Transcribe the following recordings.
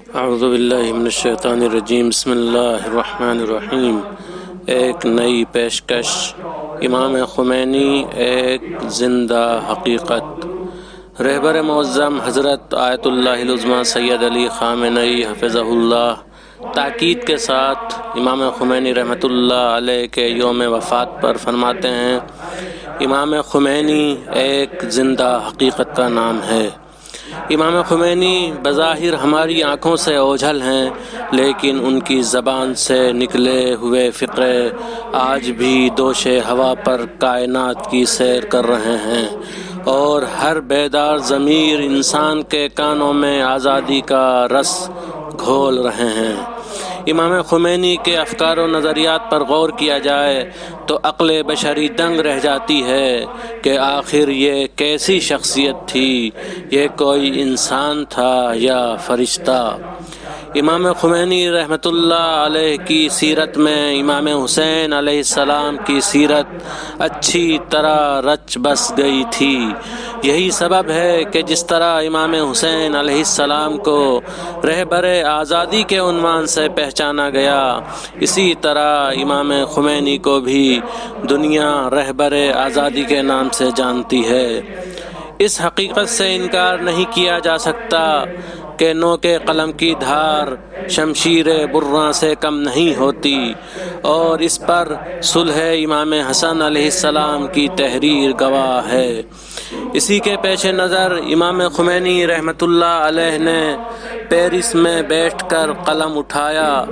اعوذ باللہ من الشیطان الرجیم، بسم اللہ الرحمن الرحیم۔ ایک نئی پیشکش، امام خمینی ایک زندہ حقیقت۔ رہبر معظم حضرت آیت اللہ العظمیٰ سید علی خامنئی حفظہ اللہ تاکید کے ساتھ امام خمینی رحمۃ اللہ علیہ کے یوم وفات پر فرماتے ہیں: امام خمینی ایک زندہ حقیقت کا نام ہے۔ امام خمینی بظاہر ہماری آنکھوں سے اوجھل ہیں، لیکن ان کی زبان سے نکلے ہوئے فقرے آج بھی دوش ہوا پر کائنات کی سیر کر رہے ہیں اور ہر بیدار ضمیر انسان کے کانوں میں آزادی کا رس گھول رہے ہیں۔ امام خمینی کے افکار و نظریات پر غور کیا جائے تو عقل بشری دنگ رہ جاتی ہے کہ آخر یہ کیسی شخصیت تھی، یہ کوئی انسان تھا یا فرشتہ؟ امام خمینی رحمۃ اللہ علیہ کی سیرت میں امام حسین علیہ السلام کی سیرت اچھی طرح رچ بس گئی تھی۔ یہی سبب ہے کہ جس طرح امام حسین علیہ السلام کو رہبر آزادی کے عنوان سے پہچانا گیا، اسی طرح امام خمینی کو بھی دنیا رہبر آزادی کے نام سے جانتی ہے۔ اس حقیقت سے انکار نہیں کیا جا سکتا کہ نوک قلم کی دھار شمشیر برّاں سے کم نہیں ہوتی، اور اس پر صلح امام حسن علیہ السلام کی تحریر گواہ ہے۔ اسی کے پیش نظر امام خمینی رحمۃ اللہ علیہ نے پیرس میں بیٹھ کر قلم اٹھایا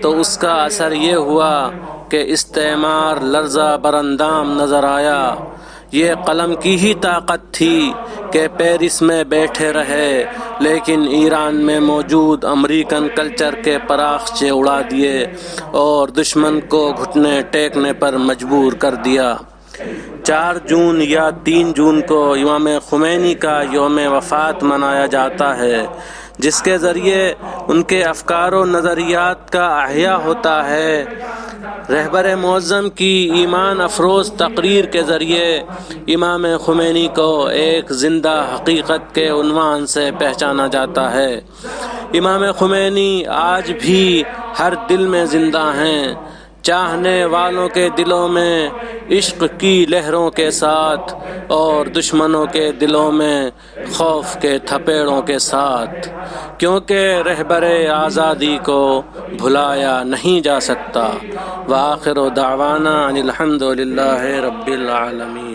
تو اس کا اثر یہ ہوا کہ استعمار لرزہ براندام نظر آیا۔ یہ قلم کی ہی طاقت تھی کہ پیرس میں بیٹھے رہے، لیکن ایران میں موجود امریکن کلچر کے پراخچے اڑا دیے اور دشمن کو گھٹنے ٹیکنے پر مجبور کر دیا۔ 4 جون یا 3 جون کو امام خمینی کا یوم وفات منایا جاتا ہے، جس کے ذریعے ان کے افکار و نظریات کا احیاء ہوتا ہے۔ رہبر معظم کی ایمان افروز تقریر کے ذریعے امام خمینی کو ایک زندہ حقیقت کے عنوان سے پہچانا جاتا ہے۔ امام خمینی آج بھی ہر دل میں زندہ ہیں، چاہنے والوں کے دلوں میں عشق کی لہروں کے ساتھ اور دشمنوں کے دلوں میں خوف کے تھپیڑوں کے ساتھ، کیونکہ رہبر آزادی کو بھلایا نہیں جا سکتا۔ وآخر دعوانا ان الحمد للہ رب العالمین۔